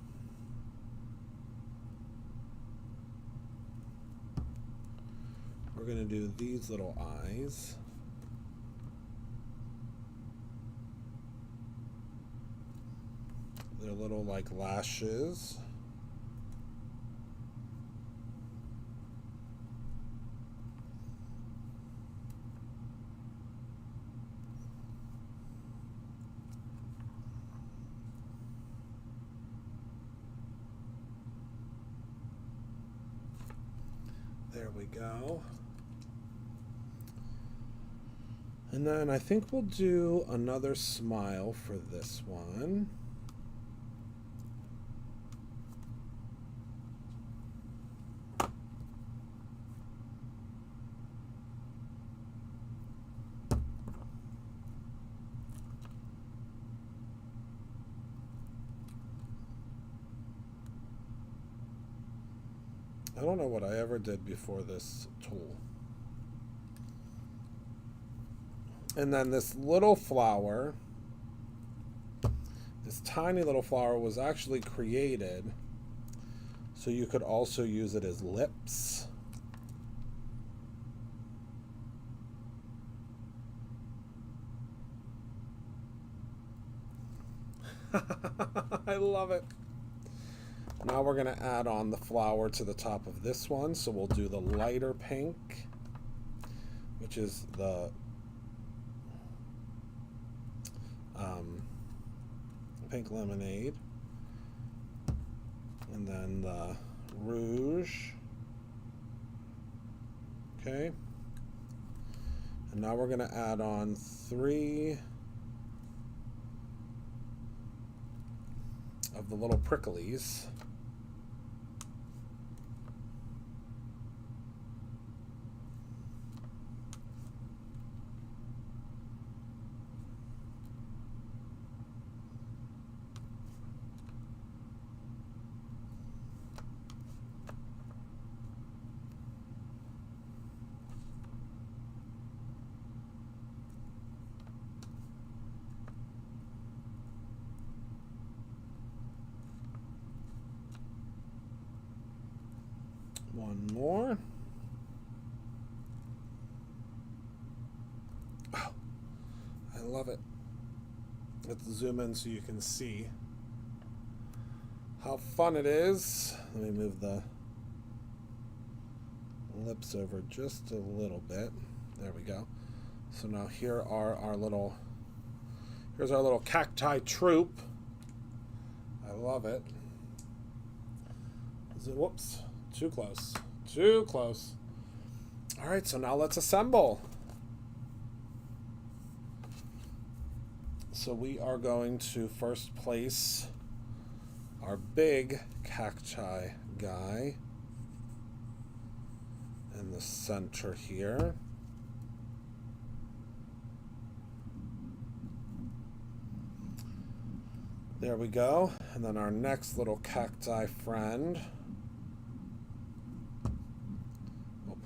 we're going to do these little eyes. They're little like lashes. There we go. And then I think we'll do another smile for this one. I don't know what I ever did before this tool. And then this little flower, this tiny little flower was actually created so you could also use it as lips. I love it. Now we're going to add on the flower to the top of this one. So we'll do the lighter pink, which is the pink lemonade. And then the rouge. Okay. And now we're going to add on 3 of the little pricklies. One more. Oh, I love it. Let's zoom in so you can see how fun it is. Let me move the lips over just a little bit. There we go. So now here are our little, here's our little cacti troop. I love it. Is it, whoops. Too close. Too close. All right, so now let's assemble. So we are going to first place our big cacti guy in the center here. There we go. And then our next little cacti friend,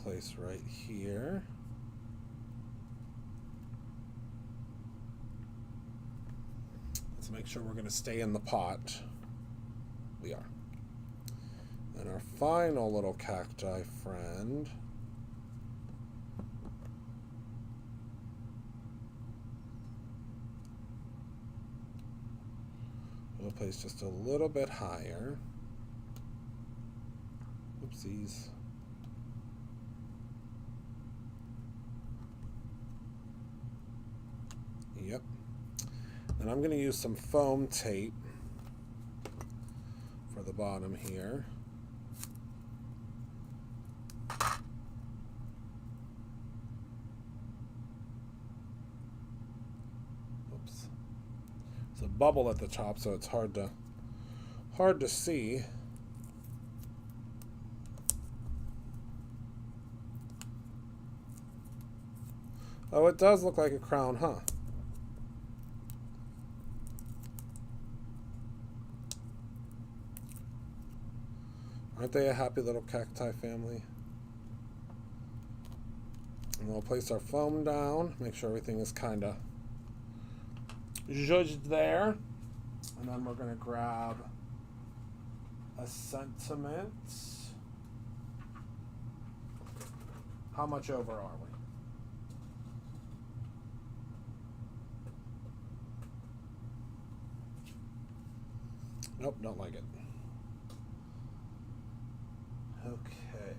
place right here. Let's Let's make sure we're going to stay in the pot. We are. And our final little cacti friend. We'll place just a little bit higher. Oopsies. Yep. And I'm going to use some foam tape for the bottom here. Oops. It's a bubble at the top, so it's hard to see. Oh, it does look like a crown, huh? Aren't they a happy little cacti family? And we'll place our foam down, make sure everything is kind of judged there. And then we're going to grab a sentiment. How much over are we? Nope, don't like it. Okay.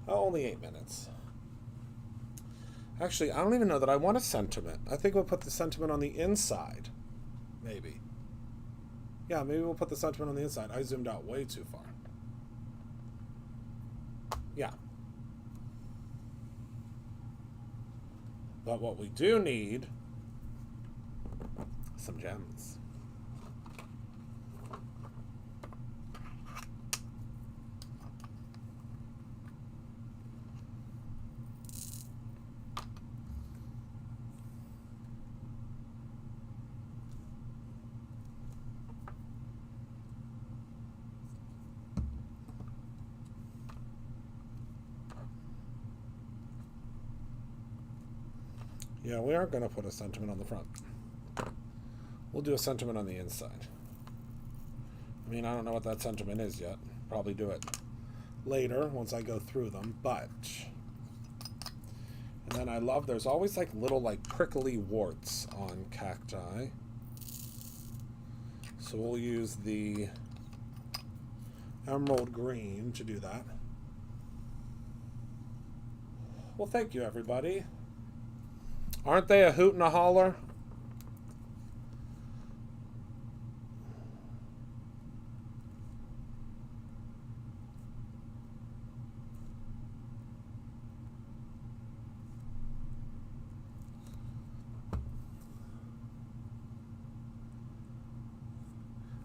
Oh, only 8 minutes. Actually, I don't even know that I want a sentiment. I think we'll put the sentiment on the inside. Maybe. Yeah, maybe we'll put the sentiment on the inside. I zoomed out way too far. Yeah. But what we do need, some gems. Yeah, we aren't going to put a sentiment on the front. We'll do a sentiment on the inside. I mean, I don't know what that sentiment is yet. Probably do it later once I go through them, but... And then I love, there's always like little like prickly warts on cacti. So we'll use the emerald green to do that. Well, thank you, everybody. Aren't they a hoot and a holler?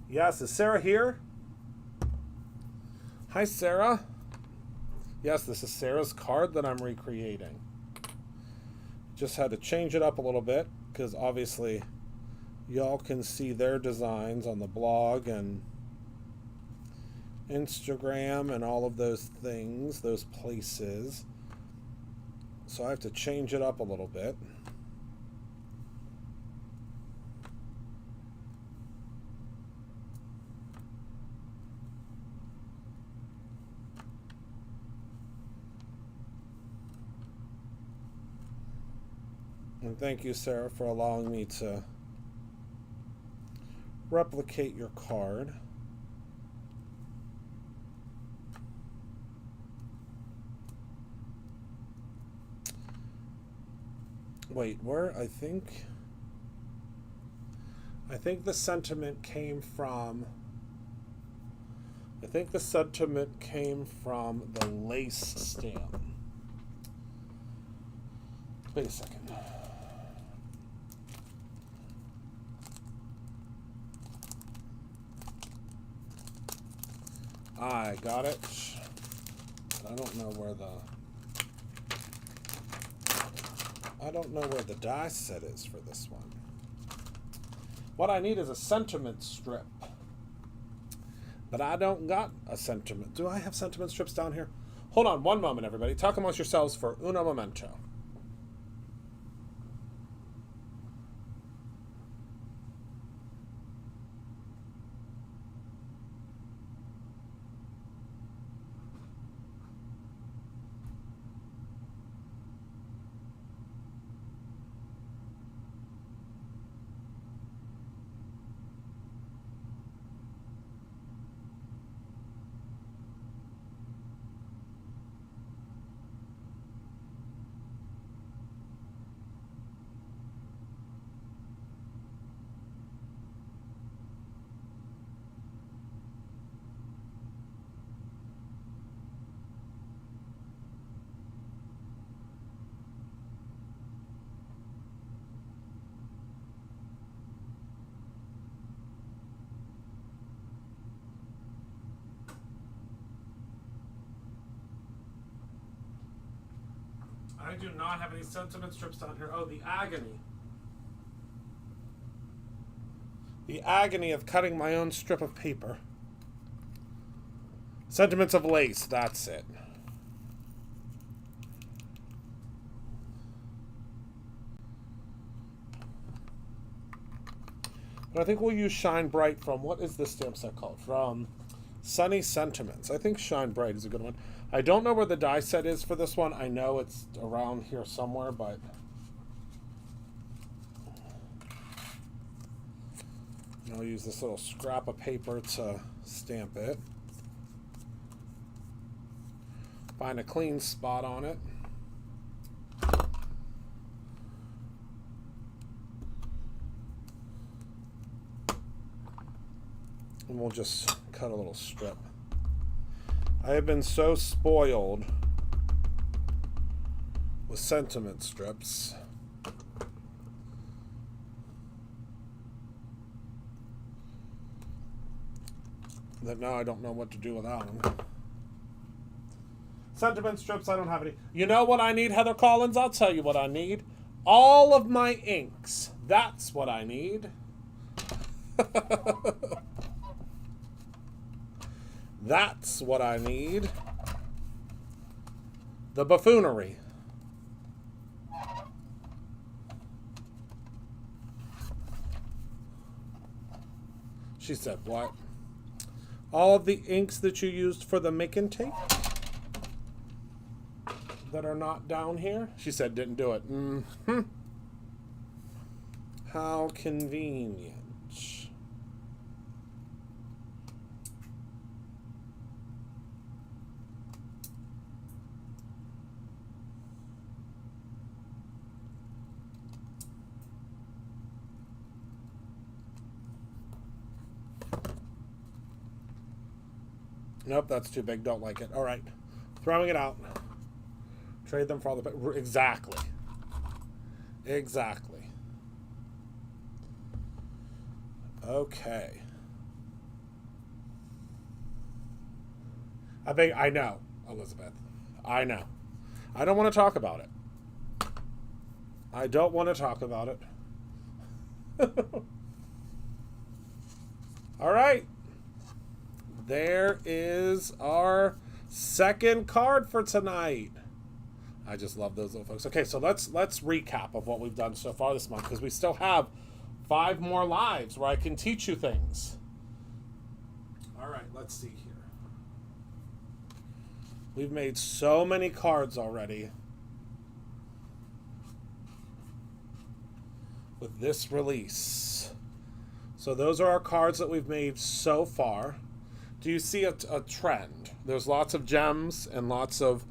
Yes, is Sarah here? Hi, Sarah. Yes, this is Sarah's card that I'm recreating. Just had to change it up a little bit because obviously y'all can see their designs on the blog and Instagram and all of those things, those places. So I have to change it up a little bit. And thank you, Sarah, for allowing me to replicate your card. Wait, where? I think the sentiment came from... I think the sentiment came from the lace stamp. Wait a second. I got it. But I don't know where the die set is for this one. What I need is a sentiment strip. But I don't got a sentiment. Do I have sentiment strips down here? Hold on one moment, everybody. Talk amongst yourselves for uno momento. I do not have any sentiment strips down here. Oh, the agony. The agony of cutting my own strip of paper. Sentiments of lace, that's it. But I think we'll use Shine Bright from, what is this stamp set called? From Sunny Sentiments. I think Shine Bright is a good one. I don't know where the die set is for this one. I know it's around here somewhere, but I'll use this little scrap of paper to stamp it. Find a clean spot on it. And we'll just cut a little strip. I have been so spoiled with sentiment strips that now I don't know what to do without them. Sentiment strips, I don't have any. You know what I need, Heather Collins? I'll tell you what I need. All of my inks. That's what I need. That's what I need. The buffoonery. She said, what? All of the inks that you used for the making tape that are not down here? She said, didn't do it. Mm-hmm. How convenient. Nope, that's too big. Don't like it. All right. Throwing it out. Trade them for all the... Exactly. Exactly. Okay. I know, Elizabeth. I know. I don't want to talk about it. I don't want to talk about it. All right. There is our second card for tonight. I just love those little folks. Okay, so let's recap of what we've done so far this month, because we still have 5 more lives where I can teach you things. All right, let's see here. We've made so many cards already with this release. So those are our cards that we've made so far. Do you see a trend? There's lots of gems and lots of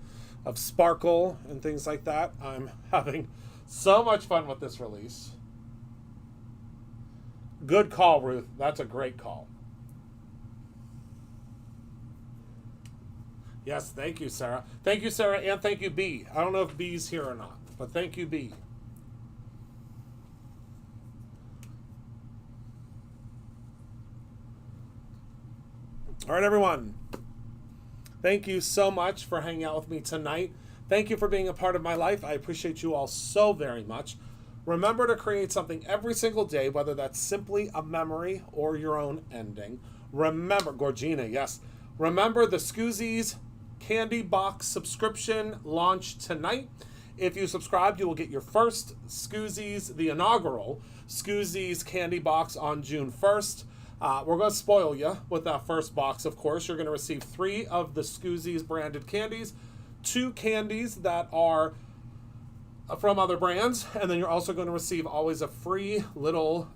sparkle and things like that. I'm having so much fun with this release. Good call, Ruth. That's a great call. Yes, thank you, Sarah. Thank you, Sarah, and thank you, B. I don't know if B's here or not, but thank you, B. All right, everyone. Thank you so much for hanging out with me tonight. Thank you for being a part of my life. I appreciate you all so very much. Remember to create something every single day, whether that's simply a memory or your own ending. Remember, Gorgina, yes. Remember, the Scoozies candy box subscription launched tonight. If you subscribe, you will get your first Scoozies, the inaugural Scoozies candy box on June 1st. We're going to spoil you with that first box, of course. You're going to receive 3 of the Scoozies branded candies, 2 candies that are from other brands, and then you're also going to receive always a free little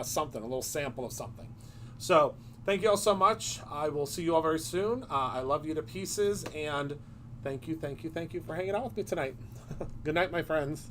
something, a little sample of something. So thank you all so much. I will see you all very soon. I love you to pieces, and thank you for hanging out with me tonight. Good night, my friends.